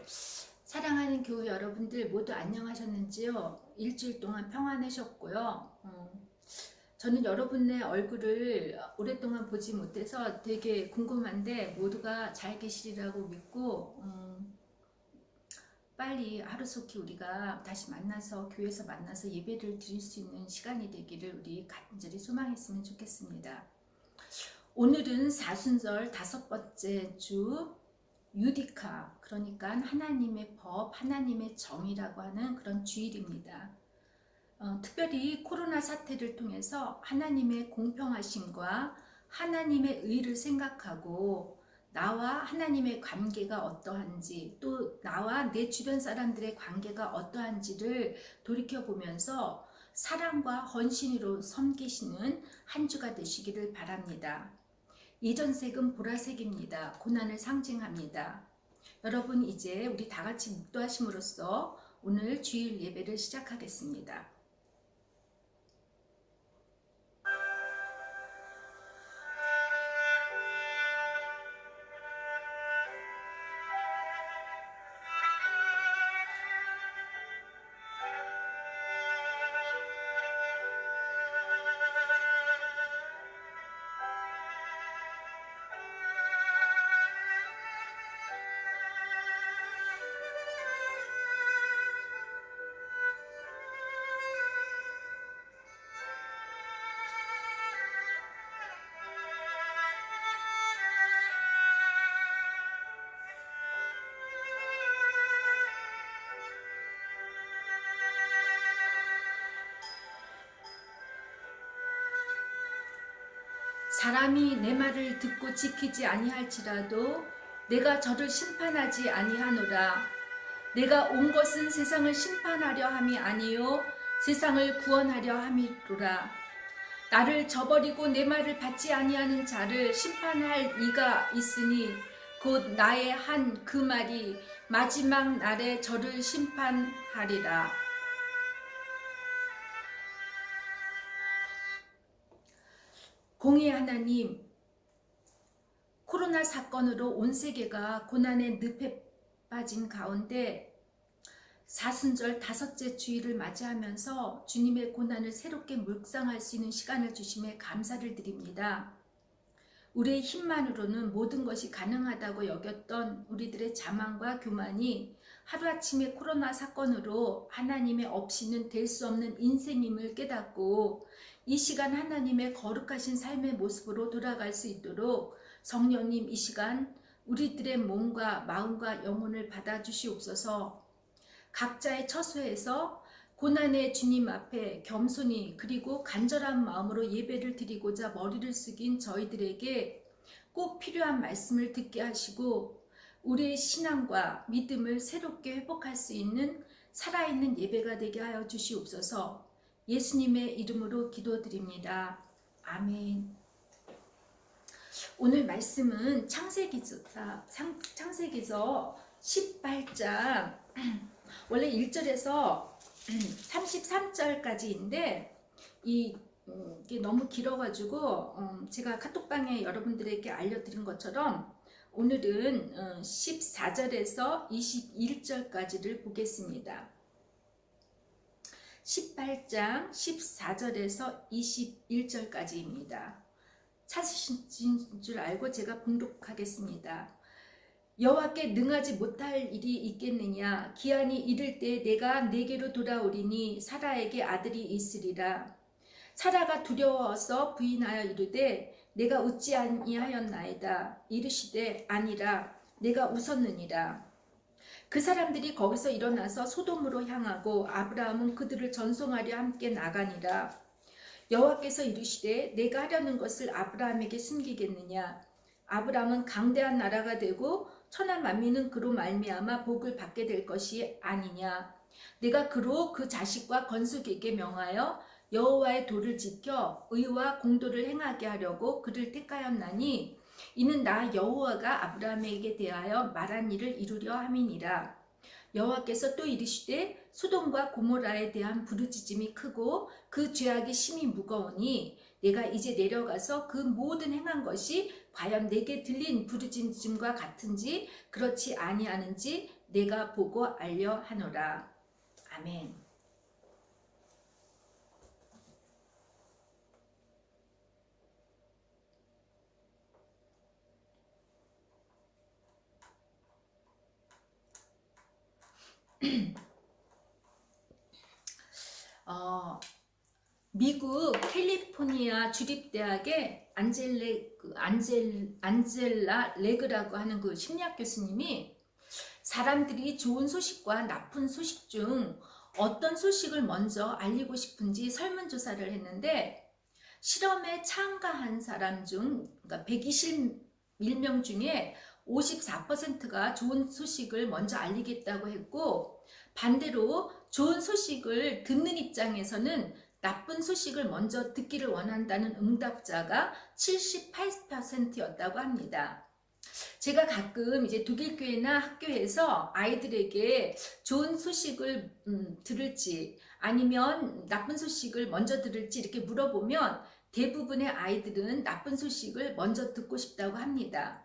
사랑하는 교우 여러분들 모두 안녕하셨는지요? 일주일 동안 평안하셨고요. 저는 여러분의 얼굴을 오랫동안 보지 못해서 되게 궁금한데 모두가 잘 계시리라고 믿고 빨리 하루속히 우리가 다시 만나서 교회에서 만나서 예배를 드릴 수 있는 시간이 되기를 우리 간절히 소망했으면 좋겠습니다. 오늘은 사순절 5번째 주 유디카, 그러니까 하나님의 법, 하나님의 정의라고 하는 그런 주일입니다. 특별히 코로나 사태를 통해서 하나님의 공평하심과 하나님의 의를 생각하고 나와 하나님의 관계가 어떠한지, 또 나와 내 주변 사람들의 관계가 어떠한지를 돌이켜보면서 사랑과 헌신으로 섬기시는 한 주가 되시기를 바랍니다. 예전색은 보라색입니다. 고난을 상징합니다. 여러분, 이제 우리 다 같이 묵도하심으로써 오늘 주일 예배를 시작하겠습니다. 사람이 내 말을 듣고 지키지 아니할지라도 내가 저를 심판하지 아니하노라. 내가 온 것은 세상을 심판하려 함이 아니요 세상을 구원하려 함이로라. 나를 저버리고 내 말을 받지 아니하는 자를 심판할 이가 있으니 곧 나의 한 그 말이 마지막 날에 저를 심판하리라. 공의 하나님, 코로나 사건으로 온 세계가 고난의 늪에 빠진 가운데 사순절 5째 주일을 맞이하면서 주님의 고난을 새롭게 묵상할 수 있는 시간을 주심에 감사를 드립니다. 우리의 힘만으로는 모든 것이 가능하다고 여겼던 우리들의 자만과 교만이 하루아침에 코로나 사건으로 하나님의 없이는 될 수 없는 인생임을 깨닫고 이 시간 하나님의 거룩하신 삶의 모습으로 돌아갈 수 있도록 성령님 이 시간 우리들의 몸과 마음과 영혼을 받아주시옵소서. 각자의 처소에서 고난의 주님 앞에 겸손히 그리고 간절한 마음으로 예배를 드리고자 머리를 숙인 저희들에게 꼭 필요한 말씀을 듣게 하시고 우리의 신앙과 믿음을 새롭게 회복할 수 있는 살아있는 예배가 되게 하여 주시옵소서. 예수님의 이름으로 기도드립니다. 아멘. 오늘 말씀은 창세기서 18장 원래 1절에서 33절까지인데 이게 너무 길어가지고 제가 카톡방에 여러분들에게 알려드린 것처럼 오늘은 14절에서 21절까지를 보겠습니다. 18장 14절에서 21절까지입니다. 찾으신 줄 알고 제가 봉독하겠습니다. 여호와께 능하지 못할 일이 있겠느냐? 기한이 이를 때 내가 내게로 돌아오리니 사라에게 아들이 있으리라. 사라가 두려워서 부인하여 이르되 내가 웃지 아니하였나이다. 이르시되 아니라 내가 웃었느니라. 그 사람들이 거기서 일어나서 소돔으로 향하고 아브라함은 그들을 전송하려 함께 나가니라. 여호와께서 이르시되 내가 하려는 것을 아브라함에게 숨기겠느냐? 아브라함은 강대한 나라가 되고 천하 만민은 그로 말미암아 복을 받게 될 것이 아니냐. 내가 그로 그 자식과 건숙에게 명하여 여호와의 도를 지켜 의와 공도를 행하게 하려고 그를 택하였나니 이는 나 여호와가 아브라함에게 대하여 말한 일을 이루려 함이니라. 여호와께서 또 이르시되 소돔과 고모라에 대한 부르짖음이 크고 그 죄악이 심히 무거우니 내가 이제 내려가서 그 모든 행한 것이 과연 내게 들린 부르짖음과 같은지 그렇지 아니하는지 내가 보고 알려 하노라. 아멘. 미국 캘리포니아 주립대학의 안젤라 레그라고 하는 그 심리학 교수님이 사람들이 좋은 소식과 나쁜 소식 중 어떤 소식을 먼저 알리고 싶은지 설문조사를 했는데 실험에 참가한 사람 중 그러니까 121명 중에 54%가 좋은 소식을 먼저 알리겠다고 했고 반대로 좋은 소식을 듣는 입장에서는 나쁜 소식을 먼저 듣기를 원한다는 응답자가 78%였다고 합니다. 제가 가끔 이제 독일교회나 학교에서 아이들에게 좋은 소식을 들을지 아니면 나쁜 소식을 먼저 들을지 이렇게 물어보면 대부분의 아이들은 나쁜 소식을 먼저 듣고 싶다고 합니다.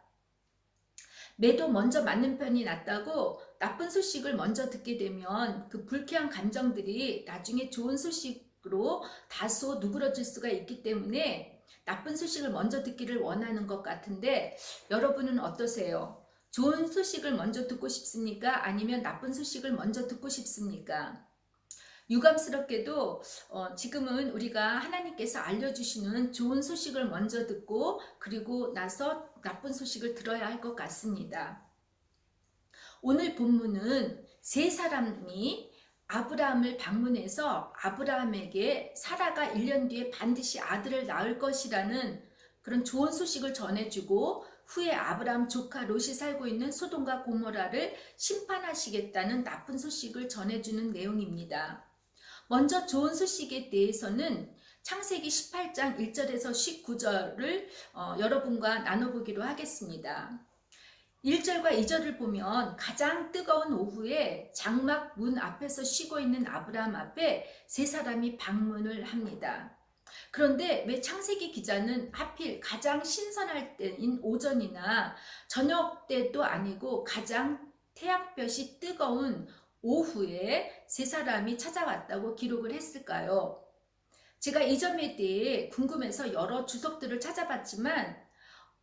매도 먼저 맞는 편이 낫다고 나쁜 소식을 먼저 듣게 되면 그 불쾌한 감정들이 나중에 좋은 소식으로 다소 누그러질 수가 있기 때문에 나쁜 소식을 먼저 듣기를 원하는 것 같은데 여러분은 어떠세요? 좋은 소식을 먼저 듣고 싶습니까? 아니면 나쁜 소식을 먼저 듣고 싶습니까? 유감스럽게도 지금은 우리가 하나님께서 알려주시는 좋은 소식을 먼저 듣고 그리고 나서 나쁜 소식을 들어야 할 것 같습니다. 오늘 본문은 세 사람이 아브라함을 방문해서 아브라함에게 사라가 1년 뒤에 반드시 아들을 낳을 것이라는 그런 좋은 소식을 전해주고 후에 아브라함 조카 롯이 살고 있는 소돔과 고모라를 심판하시겠다는 나쁜 소식을 전해주는 내용입니다. 먼저 좋은 소식에 대해서는 창세기 18장 1절에서 19절을 여러분과 나눠보기로 하겠습니다. 1절과 2절을 보면 가장 뜨거운 오후에 장막 문 앞에서 쉬고 있는 아브라함 앞에 세 사람이 방문을 합니다. 그런데 왜 창세기 기자는 하필 가장 신선할 때인 오전이나 저녁 때도 아니고 가장 태양볕이 뜨거운 오후에 세 사람이 찾아왔다고 기록을 했을까요? 제가 이 점에 대해 궁금해서 여러 주석들을 찾아봤지만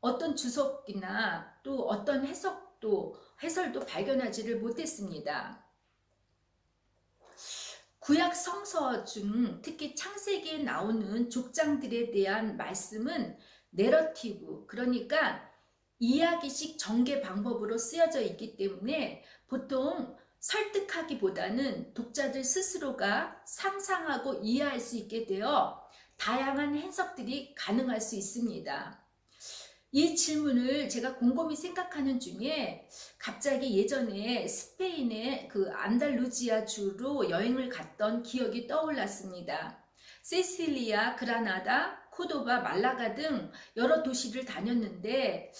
어떤 주석이나 또 어떤 해설도 발견하지를 못했습니다. 구약 성서 중 특히 창세기에 나오는 족장들에 대한 말씀은 내러티브, 그러니까 이야기식 전개 방법으로 쓰여져 있기 때문에 보통 설득하기보다는 독자들 스스로가 상상하고 이해할 수 있게 되어 다양한 해석들이 가능할 수 있습니다. 이 질문을 제가 곰곰이 생각하는 중에 갑자기 예전에 스페인의 그 안달루지아 주로 여행을 갔던 기억이 떠올랐습니다. 세실리아, 그라나다, 코도바, 말라가 등 여러 도시를 다녔는데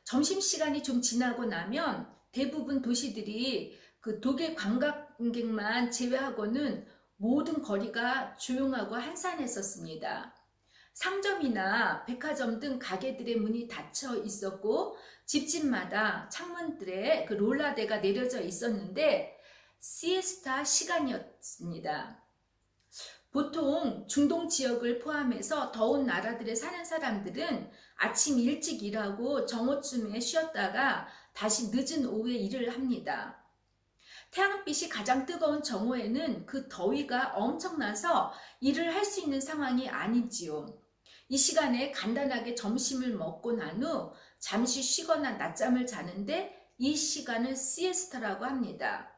점심시간이 좀 지나고 나면 대부분 도시들이 그 독일 관광객만 제외하고는 모든 거리가 조용하고 한산했었습니다. 상점이나 백화점 등 가게들의 문이 닫혀 있었고 집집마다 창문들에 그 롤라대가 내려져 있었는데 시에스타 시간이었습니다. 보통 중동 지역을 포함해서 더운 나라들에 사는 사람들은 아침 일찍 일하고 정오쯤에 쉬었다가 다시 늦은 오후에 일을 합니다. 태양빛이 가장 뜨거운 정오에는 그 더위가 엄청나서 일을 할 수 있는 상황이 아니지요. 이 시간에 간단하게 점심을 먹고 난 후 잠시 쉬거나 낮잠을 자는데 이 시간을 시에스타라고 합니다.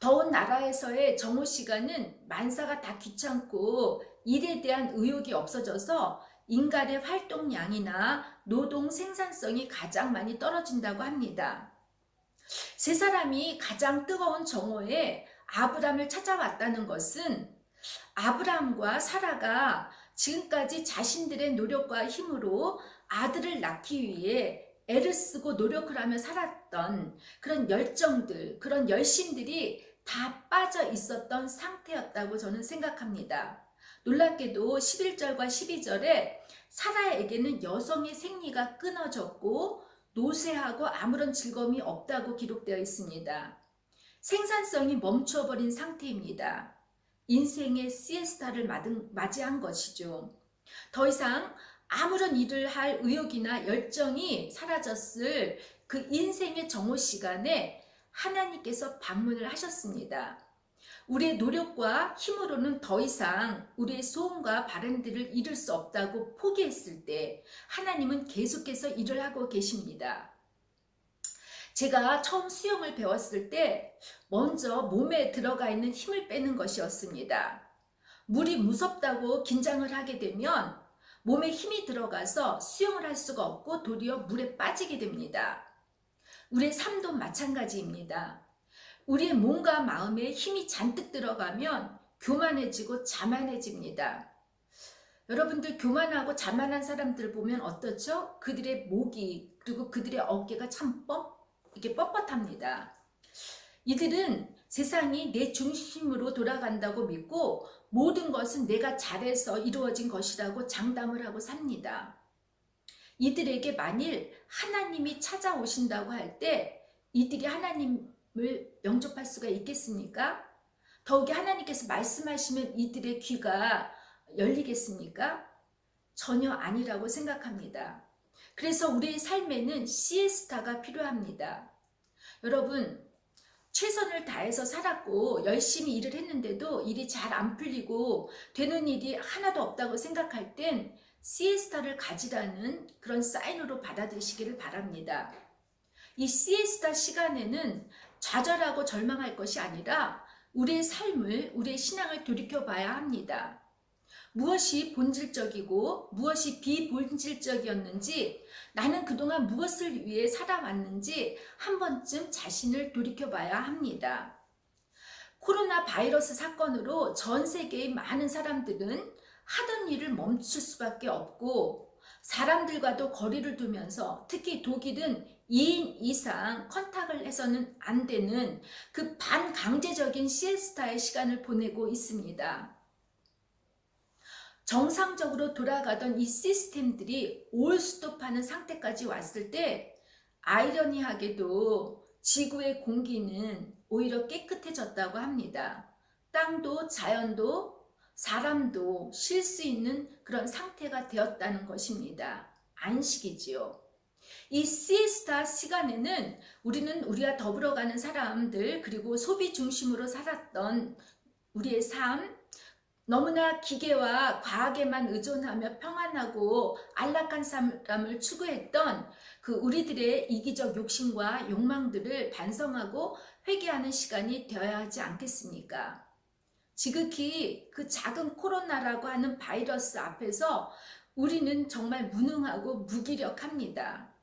더운 나라에서의 정오 시간은 만사가 다 귀찮고 일에 대한 의욕이 없어져서 인간의 활동량이나 노동 생산성이 가장 많이 떨어진다고 합니다. 세 사람이 가장 뜨거운 정오에 아브람을 찾아왔다는 것은 아브람과 사라가 지금까지 자신들의 노력과 힘으로 아들을 낳기 위해 애를 쓰고 노력을 하며 살았던 그런 열정들, 그런 열심들이 다 빠져 있었던 상태였다고 저는 생각합니다. 놀랍게도 11절과 12절에 사라에게는 여성의 생리가 끊어졌고 노쇠하고 아무런 즐거움이 없다고 기록되어 있습니다. 생산성이 멈춰버린 상태입니다. 인생의 시에스타를 맞이한 것이죠. 더 이상 아무런 일을 할 의욕이나 열정이 사라졌을 그 인생의 정오 시간에 하나님께서 방문을 하셨습니다. 우리의 노력과 힘으로는 더 이상 우리의 소원과 바람들을 이룰 수 없다고 포기했을 때 하나님은 계속해서 일을 하고 계십니다. 제가 처음 수영을 배웠을 때 먼저 몸에 들어가 있는 힘을 빼는 것이었습니다. 물이 무섭다고 긴장을 하게 되면 몸에 힘이 들어가서 수영을 할 수가 없고 도리어 물에 빠지게 됩니다. 우리의 삶도 마찬가지입니다. 우리의 몸과 마음에 힘이 잔뜩 들어가면 교만해지고 자만해집니다. 여러분들 교만하고 자만한 사람들 보면 어떻죠? 그들의 목이 그리고 그들의 어깨가 참 이렇게 뻣뻣합니다. 이들은 세상이 내 중심으로 돌아간다고 믿고 모든 것은 내가 잘해서 이루어진 것이라고 장담을 하고 삽니다. 이들에게 만일 하나님이 찾아오신다고 할 때 이들이 하나님을 영접할 수가 있겠습니까? 더욱이 하나님께서 말씀하시면 이들의 귀가 열리겠습니까? 전혀 아니라고 생각합니다. 그래서 우리의 삶에는 시에스타가 필요합니다. 여러분, 최선을 다해서 살았고 열심히 일을 했는데도 일이 잘 안 풀리고 되는 일이 하나도 없다고 생각할 땐 시에스타를 가지라는 그런 사인으로 받아들이시기를 바랍니다. 이 시에스타 시간에는 좌절하고 절망할 것이 아니라 우리의 삶을, 우리의 신앙을 돌이켜봐야 합니다. 무엇이 본질적이고 무엇이 비본질적이었는지, 나는 그동안 무엇을 위해 살아왔는지 한 번쯤 자신을 돌이켜봐야 합니다. 코로나 바이러스 사건으로 전 세계의 많은 사람들은 하던 일을 멈출 수밖에 없고 사람들과도 거리를 두면서 특히 독일은 2인 이상 컨택을 해서는 안 되는 그 반강제적인 시에스타의 시간을 보내고 있습니다. 정상적으로 돌아가던 이 시스템들이 올스톱하는 상태까지 왔을 때 아이러니하게도 지구의 공기는 오히려 깨끗해졌다고 합니다. 땅도 자연도 사람도 쉴 수 있는 그런 상태가 되었다는 것입니다. 안식이지요. 이 시에스타 시간에는 우리는 우리가 더불어가는 사람들 그리고 소비 중심으로 살았던 우리의 삶, 너무나 기계와 과학에만 의존하며 평안하고 안락한 삶을 추구했던 그 우리들의 이기적 욕심과 욕망들을 반성하고 회개하는 시간이 되어야 하지 않겠습니까? 지극히 그 작은 코로나라고 하는 바이러스 앞에서 우리는 정말 무능하고 무기력합니다.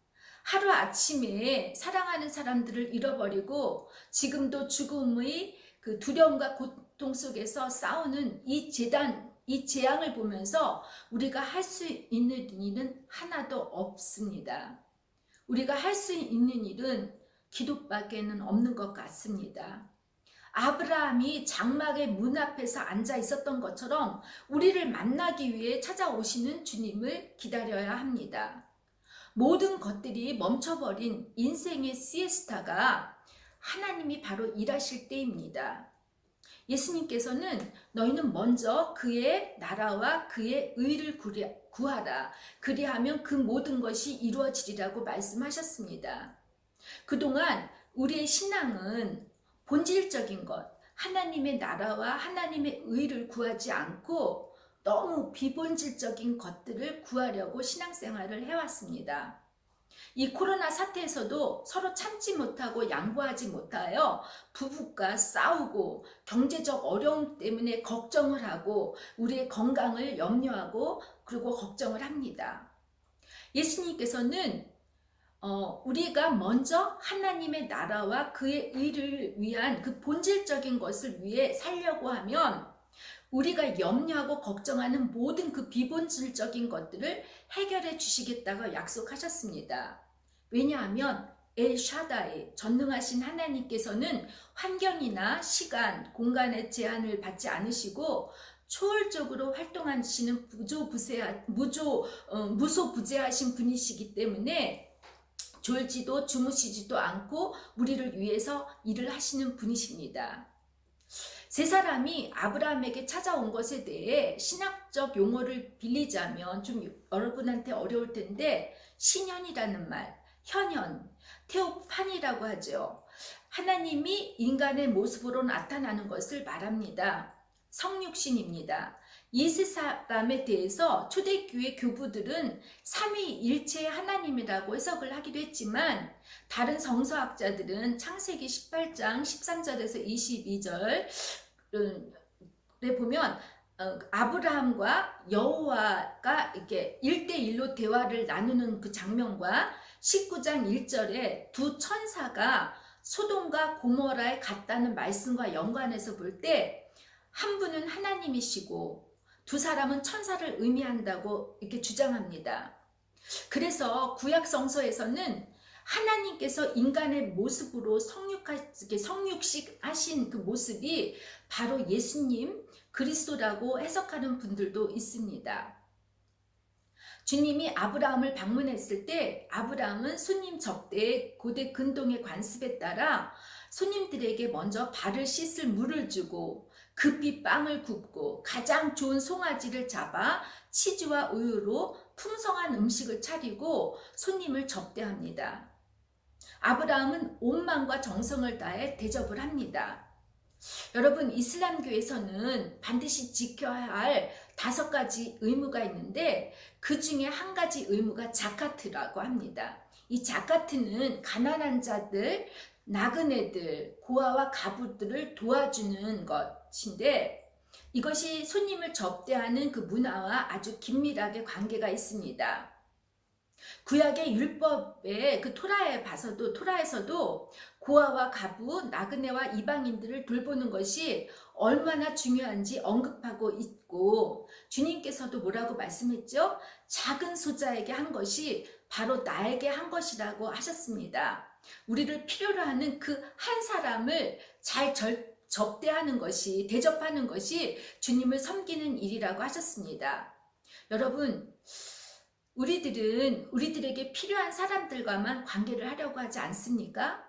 하루아침에 사랑하는 사람들을 잃어버리고 지금도 죽음의 그 두려움과 고통 속에서 싸우는 이 재앙을 보면서 우리가 할 수 있는 일은 하나도 없습니다. 우리가 할 수 있는 일은 기도밖에는 없는 것 같습니다. 아브라함이 장막의 문 앞에서 앉아 있었던 것처럼 우리를 만나기 위해 찾아오시는 주님을 기다려야 합니다. 모든 것들이 멈춰버린 인생의 시에스타가 하나님이 바로 일하실 때입니다. 예수님께서는 너희는 먼저 그의 나라와 그의 의를 구하라. 그리하면 그 모든 것이 이루어지리라고 말씀하셨습니다. 그동안 우리의 신앙은 본질적인 것, 하나님의 나라와 하나님의 의를 구하지 않고 너무 비본질적인 것들을 구하려고 신앙생활을 해왔습니다. 이 코로나 사태에서도 서로 참지 못하고 양보하지 못하여 부부가 싸우고 경제적 어려움 때문에 걱정을 하고 우리의 건강을 염려하고 그리고 걱정을 합니다. 예수님께서는 우리가 먼저 하나님의 나라와 그의 의를 위한 그 본질적인 것을 위해 살려고 하면 우리가 염려하고 걱정하는 모든 그 비본질적인 것들을 해결해 주시겠다고 약속하셨습니다. 왜냐하면 엘샤다이, 전능하신 하나님께서는 환경이나 시간, 공간의 제한을 받지 않으시고 초월적으로 활동하시는 무소부재하신 분이시기 때문에 졸지도 주무시지도 않고 우리를 위해서 일을 하시는 분이십니다. 세 사람이 아브라함에게 찾아온 것에 대해 신학적 용어를 빌리자면 좀 여러분한테 어려울 텐데, 신현이라는 말, 현현, 테오판이라고 하죠. 하나님이 인간의 모습으로 나타나는 것을 말합니다. 성육신입니다. 이 세 사람에 대해서 초대교회 교부들은 삼위일체의 하나님이라고 해석을 하기도 했지만, 다른 성서학자들은 창세기 18장 13절에서 22절에 보면 아브라함과 여호와가 이렇게 1대1로 대화를 나누는 그 장면과 19장 1절에 두 천사가 소돔과 고모라에 갔다는 말씀과 연관해서 볼 때 한 분은 하나님이시고 두 사람은 천사를 의미한다고 이렇게 주장합니다. 그래서 구약 성서에서는 하나님께서 인간의 모습으로 성육식 하신 그 모습이 바로 예수님 그리스도라고 해석하는 분들도 있습니다. 주님이 아브라함을 방문했을 때 아브라함은 손님 접대에 고대 근동의 관습에 따라 손님들에게 먼저 발을 씻을 물을 주고 급히 빵을 굽고 가장 좋은 송아지를 잡아 치즈와 우유로 풍성한 음식을 차리고 손님을 접대합니다. 아브라함은 온 마음과 정성을 다해 대접을 합니다. 여러분, 이슬람교에서는 반드시 지켜야 할 5가지 의무가 있는데 그 중에 한 가지 의무가 자카트라고 합니다. 이 자카트는 가난한 자들, 나그네들, 고아와 가부들을 도와주는 것인데, 이것이 손님을 접대하는 그 문화와 아주 긴밀하게 관계가 있습니다. 구약의 율법의 그 토라에서도 고아와 가부, 나그네와 이방인들을 돌보는 것이 얼마나 중요한지 언급하고 있고, 주님께서도 뭐라고 말씀했죠? 작은 소자에게 한 것이 바로 나에게 한 것이라고 하셨습니다. 우리를 필요로 하는 그 한 사람을 잘 접대하는 것이, 대접하는 것이 주님을 섬기는 일이라고 하셨습니다. 여러분, 우리들에게 필요한 사람들과만 관계를 하려고 하지 않습니까?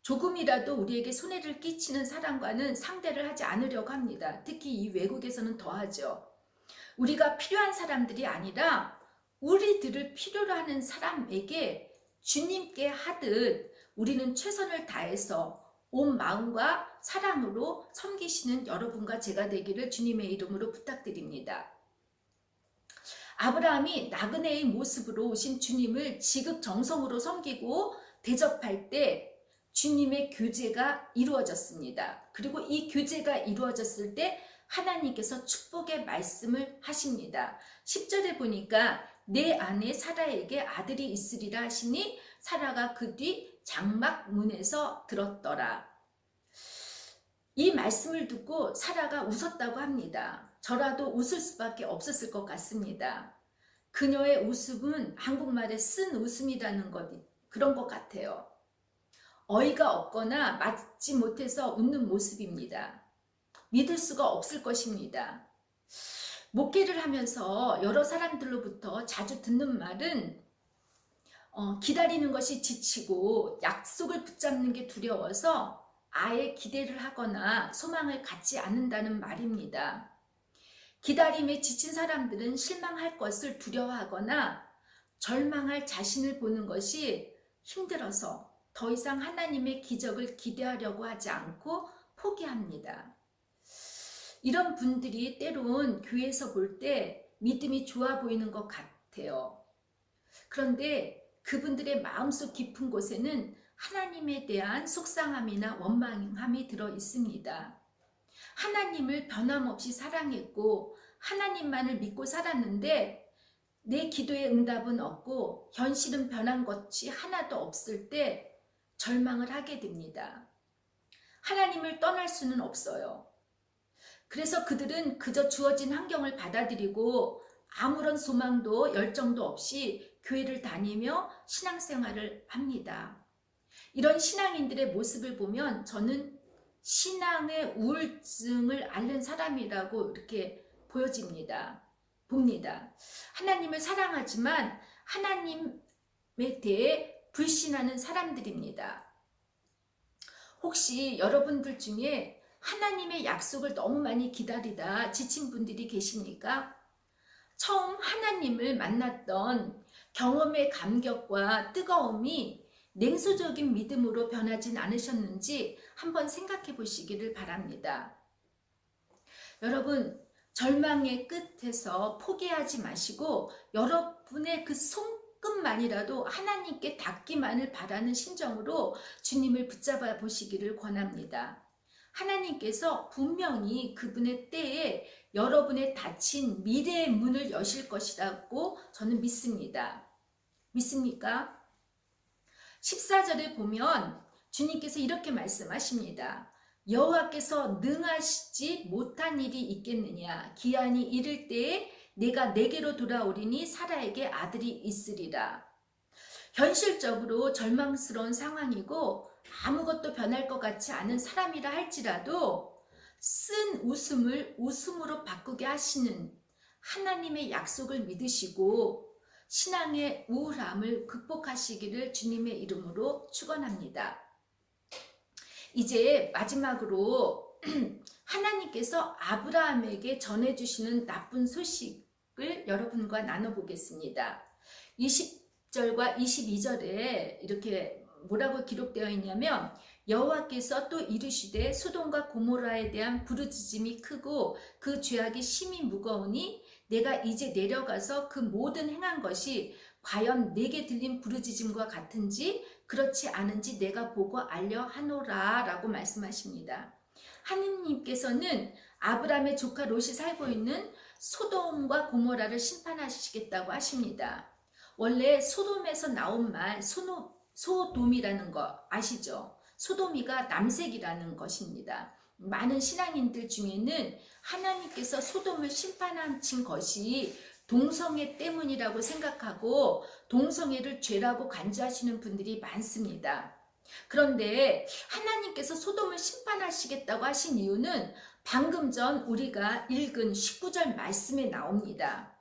조금이라도 우리에게 손해를 끼치는 사람과는 상대를 하지 않으려고 합니다. 특히 이 외국에서는 더하죠. 우리가 필요한 사람들이 아니라 우리들을 필요로 하는 사람에게 주님께 하듯 우리는 최선을 다해서 온 마음과 사랑으로 섬기시는 여러분과 제가 되기를 주님의 이름으로 부탁드립니다. 아브라함이 나그네의 모습으로 오신 주님을 지극정성으로 섬기고 대접할 때 주님의 교제가 이루어졌습니다. 그리고 이 교제가 이루어졌을 때 하나님께서 축복의 말씀을 하십니다. 10절에 보니까 내 아내 사라에게 아들이 있으리라 하시니 사라가 그 뒤 장막 문에서 들었더라. 이 말씀을 듣고 사라가 웃었다고 합니다. 저라도 웃을 수밖에 없었을 것 같습니다. 그녀의 웃음은 한국말에 쓴 웃음이라는 그런 것 같아요. 어이가 없거나 맞지 못해서 웃는 모습입니다. 믿을 수가 없을 것입니다. 목회를 하면서 여러 사람들로부터 자주 듣는 말은 기다리는 것이 지치고 약속을 붙잡는 게 두려워서 아예 기대를 하거나 소망을 갖지 않는다는 말입니다. 기다림에 지친 사람들은 실망할 것을 두려워하거나 절망할 자신을 보는 것이 힘들어서 더 이상 하나님의 기적을 기대하려고 하지 않고 포기합니다. 이런 분들이 때론 교회에서 볼 때 믿음이 좋아 보이는 것 같아요. 그런데 그분들의 마음속 깊은 곳에는 하나님에 대한 속상함이나 원망함이 들어 있습니다. 하나님을 변함없이 사랑했고 하나님만을 믿고 살았는데 내 기도의 응답은 없고 현실은 변한 것이 하나도 없을 때 절망을 하게 됩니다. 하나님을 떠날 수는 없어요. 그래서 그들은 그저 주어진 환경을 받아들이고 아무런 소망도 열정도 없이 교회를 다니며 신앙생활을 합니다. 이런 신앙인들의 모습을 보면 저는 신앙의 우울증을 앓는 사람이라고 이렇게 봅니다. 하나님을 사랑하지만 하나님에 대해 불신하는 사람들입니다. 혹시 여러분들 중에 하나님의 약속을 너무 많이 기다리다 지친 분들이 계십니까? 처음 하나님을 만났던 경험의 감격과 뜨거움이 냉소적인 믿음으로 변하진 않으셨는지 한번 생각해 보시기를 바랍니다. 여러분, 절망의 끝에서 포기하지 마시고 여러분의 그 손끝만이라도 하나님께 닿기만을 바라는 심정으로 주님을 붙잡아 보시기를 권합니다. 하나님께서 분명히 그분의 때에 여러분의 닫힌 미래의 문을 여실 것이라고 저는 믿습니다. 믿습니까? 14절에 보면 주님께서 이렇게 말씀하십니다. 여호와께서 능하시지 못한 일이 있겠느냐. 기한이 이를 때에 내가 내게로 돌아오리니 사라에게 아들이 있으리라. 현실적으로 절망스러운 상황이고 아무것도 변할 것 같지 않은 사람이라 할지라도 쓴 웃음을 웃음으로 바꾸게 하시는 하나님의 약속을 믿으시고 신앙의 우울함을 극복하시기를 주님의 이름으로 축원합니다. 이제 마지막으로 하나님께서 아브라함에게 전해주시는 나쁜 소식을 여러분과 나눠보겠습니다. 20절과 22절에 이렇게 뭐라고 기록되어 있냐면 여호와께서 또 이르시되 소돔과 고모라에 대한 부르짖음이 크고 그 죄악이 심히 무거우니 내가 이제 내려가서 그 모든 행한 것이 과연 내게 들린 부르짖음과 같은지 그렇지 않은지 내가 보고 알려 하노라 라고 말씀하십니다. 하느님께서는 아브라함의 조카 롯이 살고 있는 소돔과 고모라를 심판하시겠다고 하십니다. 원래 소돔에서 나온 말 소돔이라는 거 아시죠? 소돔이가 남색이라는 것입니다. 많은 신앙인들 중에는 하나님께서 소돔을 심판하신 것이 동성애 때문이라고 생각하고 동성애를 죄라고 간주하시는 분들이 많습니다. 그런데 하나님께서 소돔을 심판하시겠다고 하신 이유는 방금 전 우리가 읽은 19절 말씀에 나옵니다.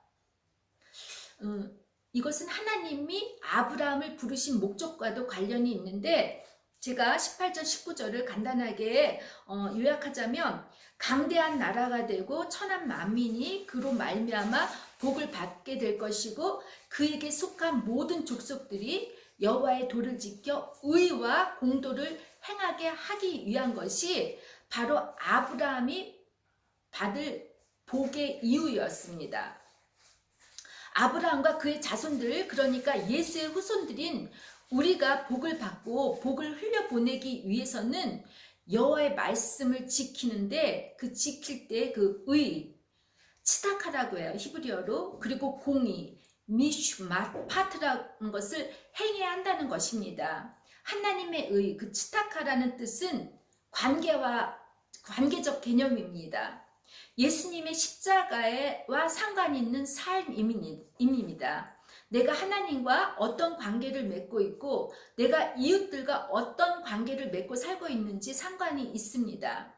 이것은 하나님이 아브라함을 부르신 목적과도 관련이 있는데 제가 18절 19절을 간단하게 요약하자면 강대한 나라가 되고 천한 만민이 그로 말미암아 복을 받게 될 것이고 그에게 속한 모든 족속들이 여호와의 도를 지켜 의와 공도를 행하게 하기 위한 것이 바로 아브라함이 받을 복의 이유였습니다. 아브라함과 그의 자손들, 그러니까 예수의 후손들인 우리가 복을 받고 복을 흘려보내기 위해서는 여호와의 말씀을 지키는데 그 지킬 때 그 의, 치타카라고 해요. 히브리어로. 그리고 공의, 미슈마파트라는 것을 행해야 한다는 것입니다. 하나님의 의, 그 치타카라는 뜻은 관계적 개념입니다. 예수님의 십자가와 상관이 있는 삶입니다. 내가 하나님과 어떤 관계를 맺고 있고 내가 이웃들과 어떤 관계를 맺고 살고 있는지 상관이 있습니다.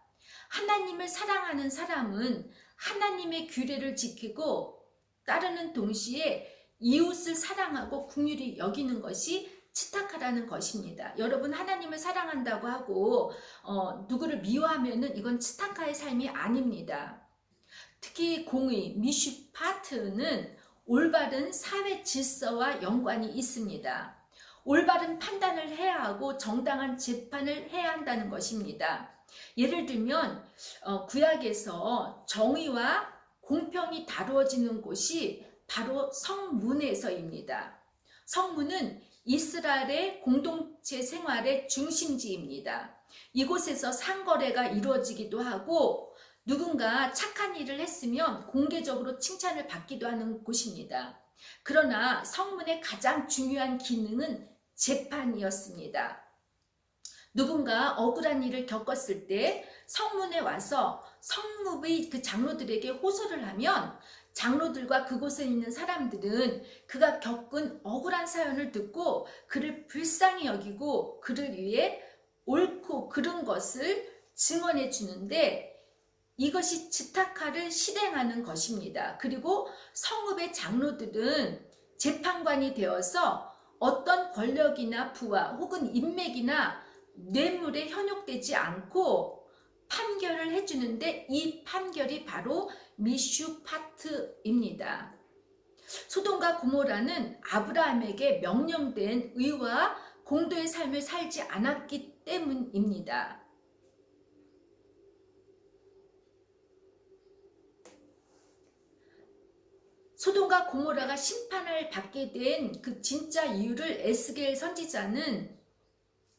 하나님을 사랑하는 사람은 하나님의 규례를 지키고 따르는 동시에 이웃을 사랑하고 긍휼히 여기는 것이 치타카라는 것입니다. 여러분 하나님을 사랑한다고 하고 누구를 미워하면은 이건 치타카의 삶이 아닙니다. 특히 공의, 미슈파트는 올바른 사회 질서와 연관이 있습니다. 올바른 판단을 해야 하고 정당한 재판을 해야 한다는 것입니다. 예를 들면 구약에서 정의와 공평이 다루어지는 곳이 바로 성문에서입니다. 성문은 이스라엘의 공동체 생활의 중심지입니다. 이곳에서 상거래가 이루어지기도 하고 누군가 착한 일을 했으면 공개적으로 칭찬을 받기도 하는 곳입니다. 그러나 성문의 가장 중요한 기능은 재판이었습니다. 누군가 억울한 일을 겪었을 때 성문에 와서 성읍의 그 장로들에게 호소를 하면 장로들과 그곳에 있는 사람들은 그가 겪은 억울한 사연을 듣고 그를 불쌍히 여기고 그를 위해 옳고 그른 것을 증언해 주는데, 이것이 지타카를 실행하는 것입니다. 그리고 성읍의 장로들은 재판관이 되어서 어떤 권력이나 부와 혹은 인맥이나 뇌물에 현혹되지 않고 판결을 해주는데, 이 판결이 바로 미슈파트입니다. 소돔과 고모라는 아브라함에게 명령된 의와 공도의 삶을 살지 않았기 때문입니다. 소돔과 고모라가 심판을 받게 된 그 진짜 이유를 에스겔 선지자는,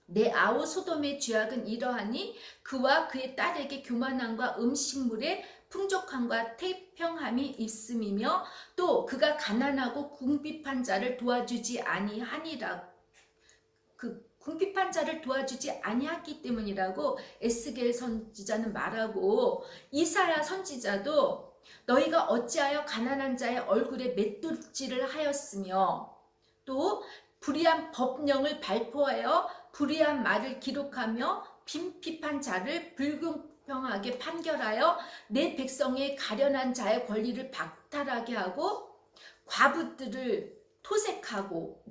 내 아우 소돔의 죄악은 이러하니 그와 그의 딸에게 교만함과 음식물의 풍족함과 태평함이 있음이며 또 그가 가난하고 궁핍한 자를 도와주지 아니하니라. 그 궁핍한 자를 도와주지 아니하기 때문이라고 에스겔 선지자는 말하고, 이사야 선지자도 너희가 어찌하여 가난한 자의 얼굴에 맷돌질을 하였으며 또 불의한 법령을 발표하여 불의한 말을 기록하며 빈핍한 자를 불공평하게 판결하여 내 백성의 가련한 자의 권리를 박탈하게 하고 과부들을 토색하고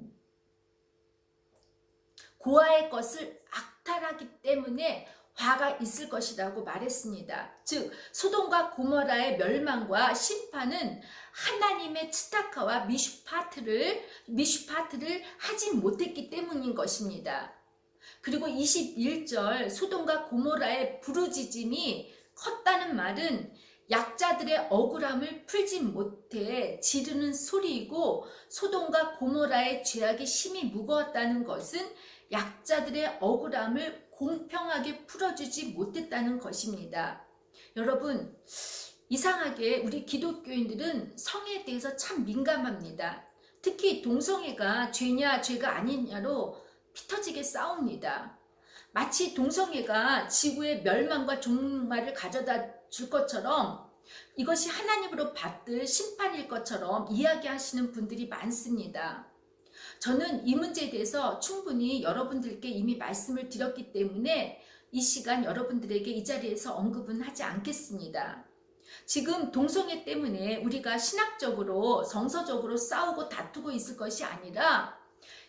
고아의 것을 악탈하기 때문에 화가 있을 것이라고 말했습니다. 즉 소돔과 고모라의 멸망과 심판은 하나님의 츠타카와 미슈파트를 하지 못했기 때문인 것입니다. 그리고 21절 소돔과 고모라의 부르짖음이 컸다는 말은 약자들의 억울함을 풀지 못해 지르는 소리이고, 소돔과 고모라의 죄악이 심히 무거웠다는 것은 약자들의 억울함을 공평하게 풀어주지 못했다는 것입니다. 여러분, 이상하게 우리 기독교인들은 성에 대해서 참 민감합니다. 특히 동성애가 죄냐 죄가 아니냐로 피터지게 싸웁니다. 마치 동성애가 지구의 멸망과 종말을 가져다 줄 것처럼, 이것이 하나님으로 받을 심판일 것처럼 이야기하시는 분들이 많습니다. 저는 이 문제에 대해서 충분히 여러분들께 이미 말씀을 드렸기 때문에 이 시간 여러분들에게 이 자리에서 언급은 하지 않겠습니다. 지금 동성애 때문에 우리가 신학적으로 정서적으로 싸우고 다투고 있을 것이 아니라,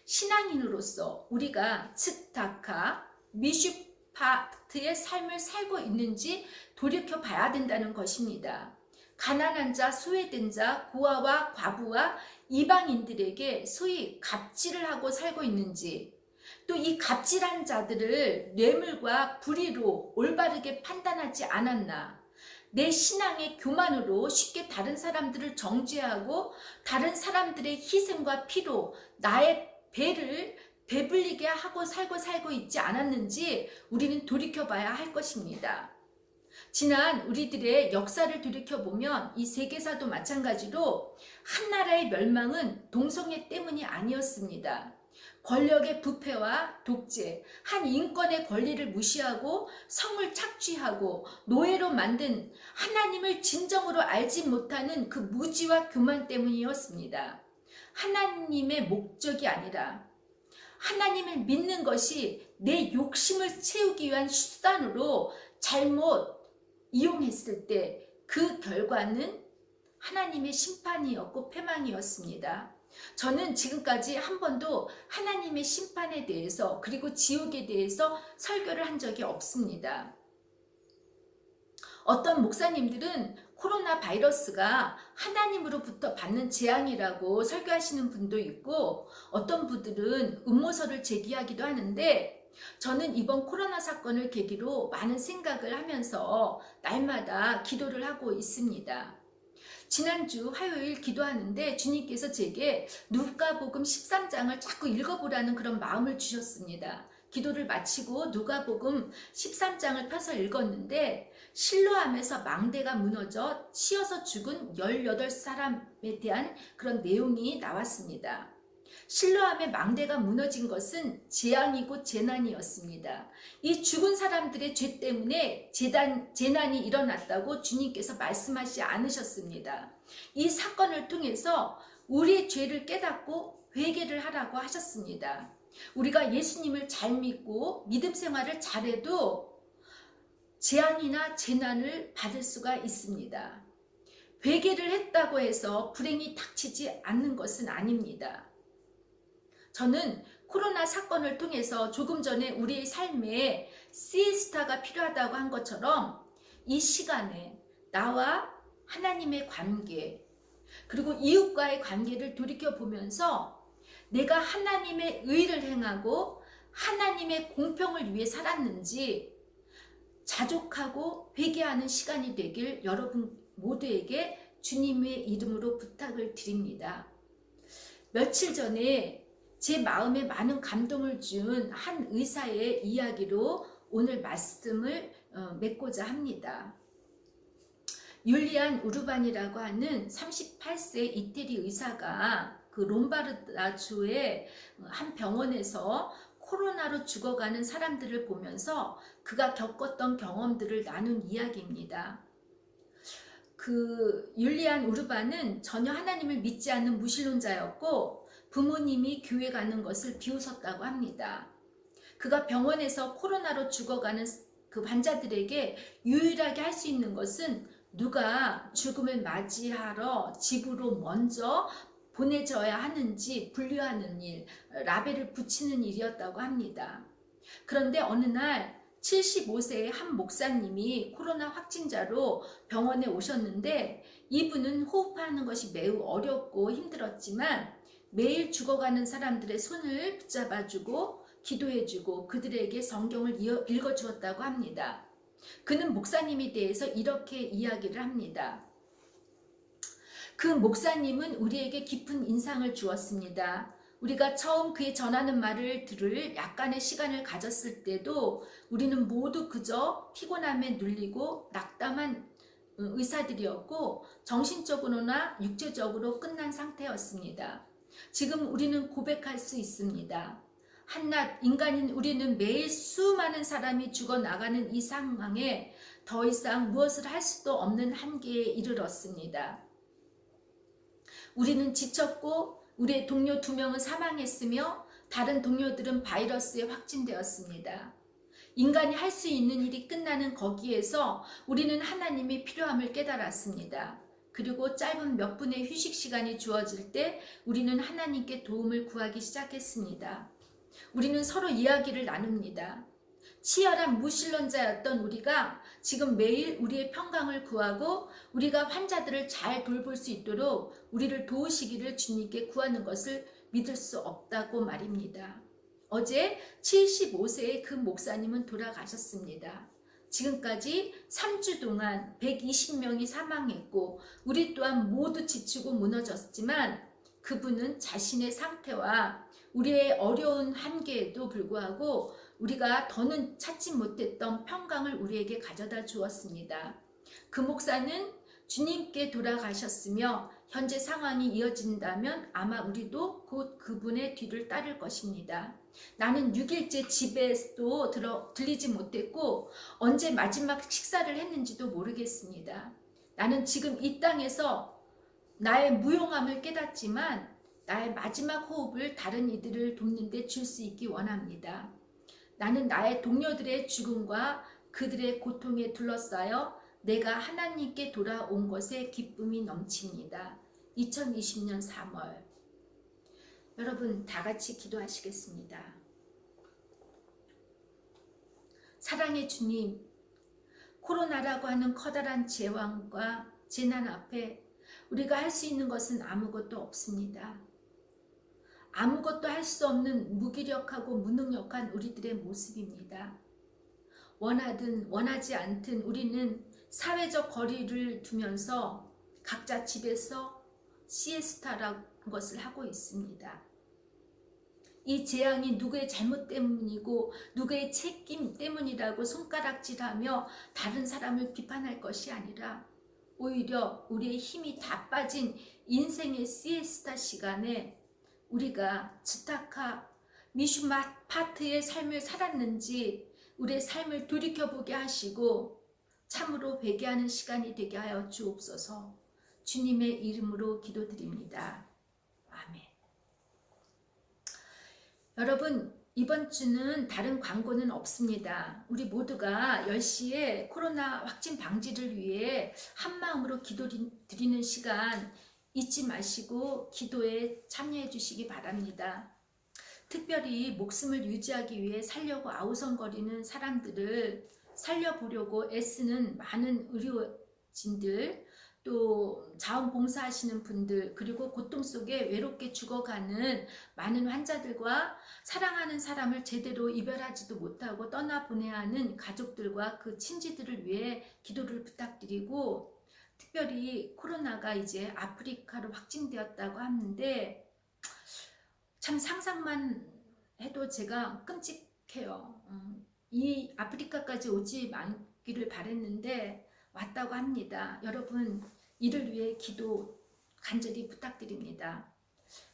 신앙인으로서 우리가 츠타카, 미슈파트의 삶을 살고 있는지 돌이켜 봐야 된다는 것입니다. 가난한 자, 소외된 자, 고아와 과부와 이방인들에게 소위 갑질을 하고 살고 있는지, 또 이 갑질한 자들을 뇌물과 불의로 올바르게 판단하지 않았나, 내 신앙의 교만으로 쉽게 다른 사람들을 정죄하고 다른 사람들의 희생과 피로 나의 배를 배불리게 하고 살고 있지 않았는지 우리는 돌이켜봐야 할 것입니다. 지난 우리들의 역사를 돌이켜보면 이 세계사도 마찬가지로 한 나라의 멸망은 동성애 때문이 아니었습니다. 권력의 부패와 독재, 한 인권의 권리를 무시하고 성을 착취하고 노예로 만든 하나님을 진정으로 알지 못하는 그 무지와 교만 때문이었습니다. 하나님의 목적이 아니라 하나님을 믿는 것이 내 욕심을 채우기 위한 수단으로 잘못 이용했을 때 그 결과는 하나님의 심판이었고 패망이었습니다. 저는 지금까지 한 번도 하나님의 심판에 대해서 그리고 지옥에 대해서 설교를 한 적이 없습니다. 어떤 목사님들은 코로나 바이러스가 하나님으로부터 받는 재앙이라고 설교하시는 분도 있고, 어떤 분들은 음모설을 제기하기도 하는데, 저는 이번 코로나 사건을 계기로 많은 생각을 하면서 날마다 기도를 하고 있습니다. 지난주 화요일 기도하는데 주님께서 제게 누가복음 13장을 자꾸 읽어보라는 그런 마음을 주셨습니다. 기도를 마치고 누가복음 13장을 펴서 읽었는데, 실로암에서 망대가 무너져 치여서 죽은 18사람에 대한 그런 내용이 나왔습니다. 실로암의 망대가 무너진 것은 재앙이고 재난이었습니다. 이 죽은 사람들의 죄 때문에 재난이 일어났다고 주님께서 말씀하지 않으셨습니다. 이 사건을 통해서 우리의 죄를 깨닫고 회개를 하라고 하셨습니다. 우리가 예수님을 잘 믿고 믿음 생활을 잘해도 재앙이나 재난을 받을 수가 있습니다. 회개를 했다고 해서 불행이 닥치지 않는 것은 아닙니다. 저는 코로나 사건을 통해서 조금 전에 우리의 삶에 시에스타가 필요하다고 한 것처럼 이 시간에 나와 하나님의 관계, 그리고 이웃과의 관계를 돌이켜보면서 내가 하나님의 의를 행하고 하나님의 공평을 위해 살았는지 자족하고 회개하는 시간이 되길 여러분 모두에게 주님의 이름으로 부탁을 드립니다. 며칠 전에 제 마음에 많은 감동을 준 한 의사의 이야기로 오늘 말씀을 맺고자 합니다. 율리안 우르반이라고 하는 38세 이태리 의사가 그 롬바르다주의 한 병원에서 코로나로 죽어가는 사람들을 보면서 그가 겪었던 경험들을 나눈 이야기입니다. 그 율리안 우르반은 전혀 하나님을 믿지 않는 무신론자였고 부모님이 교회 가는 것을 비웃었다고 합니다. 그가 병원에서 코로나로 죽어가는 그 환자들에게 유일하게 할 수 있는 것은 누가 죽음을 맞이하러 집으로 먼저 보내져야 하는지 분류하는 일, 라벨을 붙이는 일이었다고 합니다. 그런데 어느 날 75세의 한 목사님이 코로나 확진자로 병원에 오셨는데 이분은 호흡하는 것이 매우 어렵고 힘들었지만 매일 죽어가는 사람들의 손을 붙잡아주고 기도해주고 그들에게 성경을 읽어주었다고 합니다. 그는 목사님에 대해서 이렇게 이야기를 합니다. 그 목사님은 우리에게 깊은 인상을 주었습니다. 우리가 처음 그의 전하는 말을 들을 약간의 시간을 가졌을 때도 우리는 모두 그저 피곤함에 눌리고 낙담한 의사들이었고 정신적으로나 육체적으로 끝난 상태였습니다. 지금 우리는 고백할 수 있습니다. 한낱 인간인 우리는 매일 수많은 사람이 죽어나가는 이 상황에 더 이상 무엇을 할 수도 없는 한계에 이르렀습니다. 우리는 지쳤고 우리의 동료 2명은 사망했으며 다른 동료들은 바이러스에 확진되었습니다. 인간이 할 수 있는 일이 끝나는 거기에서 우리는 하나님의 필요함을 깨달았습니다. 그리고 짧은 몇 분의 휴식 시간이 주어질 때 우리는 하나님께 도움을 구하기 시작했습니다. 우리는 서로 이야기를 나눕니다. 치열한 무신론자였던 우리가 지금 매일 우리의 평강을 구하고 우리가 환자들을 잘 돌볼 수 있도록 우리를 도우시기를 주님께 구하는 것을 믿을 수 없다고 말입니다. 어제 75세의 그 목사님은 돌아가셨습니다. 지금까지 3주 동안 120명이 사망했고 우리 또한 모두 지치고 무너졌지만 그분은 자신의 상태와 우리의 어려운 한계에도 불구하고 우리가 더는 찾지 못했던 평강을 우리에게 가져다 주었습니다. 그 목사는 주님께 돌아가셨으며 현재 상황이 이어진다면 아마 우리도 곧 그분의 뒤를 따를 것입니다. 나는 6일째 집에도 들리지 못했고 언제 마지막 식사를 했는지도 모르겠습니다. 나는 지금 이 땅에서 나의 무용함을 깨닫지만 나의 마지막 호흡을 다른 이들을 돕는 데 줄 수 있기 원합니다. 나는 나의 동료들의 죽음과 그들의 고통에 둘러싸여 내가 하나님께 돌아온 것에 기쁨이 넘칩니다. 2020년 3월 여러분 다 같이 기도하시겠습니다. 사랑의 주님, 코로나라고 하는 커다란 재앙과 재난 앞에 우리가 할 수 있는 것은 아무것도 없습니다. 아무것도 할 수 없는 무기력하고 무능력한 우리들의 모습입니다. 원하든 원하지 않든 우리는 사회적 거리를 두면서 각자 집에서 시에스타라는 것을 하고 있습니다. 이 재앙이 누구의 잘못 때문이고 누구의 책임 때문이라고 손가락질하며 다른 사람을 비판할 것이 아니라 오히려 우리의 힘이 다 빠진 인생의 시에스타 시간에 우리가 츠타카 미슈마 파트의 삶을 살았는지 우리의 삶을 돌이켜보게 하시고 참으로 회개하는 시간이 되게 하여 주옵소서. 주님의 이름으로 기도드립니다. 아멘. 여러분, 이번 주는 다른 광고는 없습니다. 우리 모두가 10시에 코로나 확진 방지를 위해 한마음으로 기도드리는 시간 잊지 마시고 기도에 참여해 주시기 바랍니다. 특별히 목숨을 유지하기 위해 살려고 아우성거리는 사람들을 살려보려고 애쓰는 많은 의료진들, 또 자원봉사하시는 분들, 그리고 고통 속에 외롭게 죽어가는 많은 환자들과 사랑하는 사람을 제대로 이별하지도 못하고 떠나보내야 하는 가족들과 그 친지들을 위해 기도를 부탁드리고, 특별히 코로나가 이제 아프리카로 확진되었다고 하는데 참 상상만 해도 제가 끔찍해요. 이 아프리카까지 오지 말기를 바랬는데 왔다고 합니다. 여러분, 이를 위해 기도 간절히 부탁드립니다.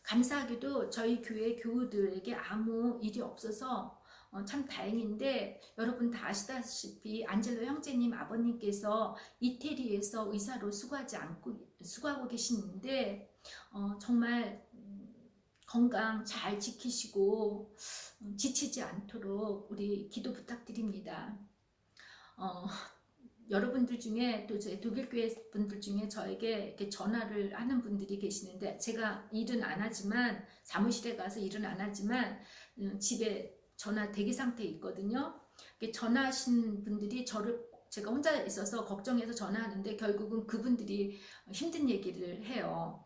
감사하게도 저희 교회 교우들에게 아무 일이 없어서 참 다행인데, 여러분 다 아시다시피 안젤로 형제님 아버님께서 이태리에서 의사로 수고하고 계시는데 정말 건강 잘 지키시고 지치지 않도록 우리 기도 부탁드립니다. 여러분들 중에 또 저희 독일교회 분들 중에 저에게 이렇게 전화를 하는 분들이 계시는데, 제가 일은 안 하지만 사무실에 가서 일은 안 하지만 집에 전화 대기 상태에 있거든요. 전화하신 분들이 제가 혼자 있어서 걱정해서 전화하는데 결국은 그분들이 힘든 얘기를 해요.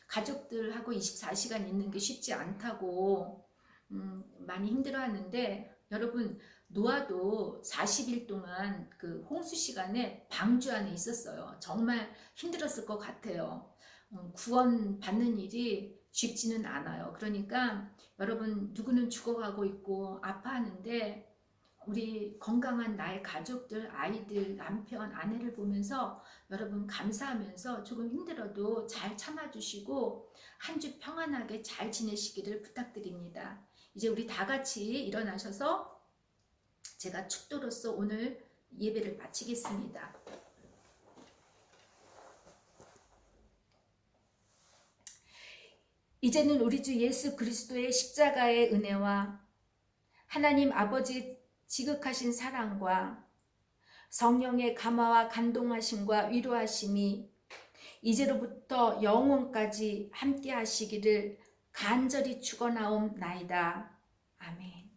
가족들하고 24시간 있는 게 쉽지 않다고 많이 힘들어하는데, 여러분 노아도 40일 동안 그 홍수 시간에 방주 안에 있었어요. 정말 힘들었을 것 같아요. 구원 받는 일이 쉽지는 않아요. 그러니까 여러분, 누구는 죽어가고 있고 아파하는데 우리 건강한 나의 가족들, 아이들, 남편, 아내를 보면서 여러분 감사하면서 조금 힘들어도 잘 참아주시고 한 주 평안하게 잘 지내시기를 부탁드립니다. 이제 우리 다 같이 일어나셔서 제가 축도로서 오늘 예배를 마치겠습니다. 이제는 우리 주 예수 그리스도의 십자가의 은혜와 하나님 아버지 지극하신 사랑과 성령의 감화와 간동하심과 위로하심이 이제로부터 영원까지 함께 하시기를 간절히 축원하옵나이다. 아멘.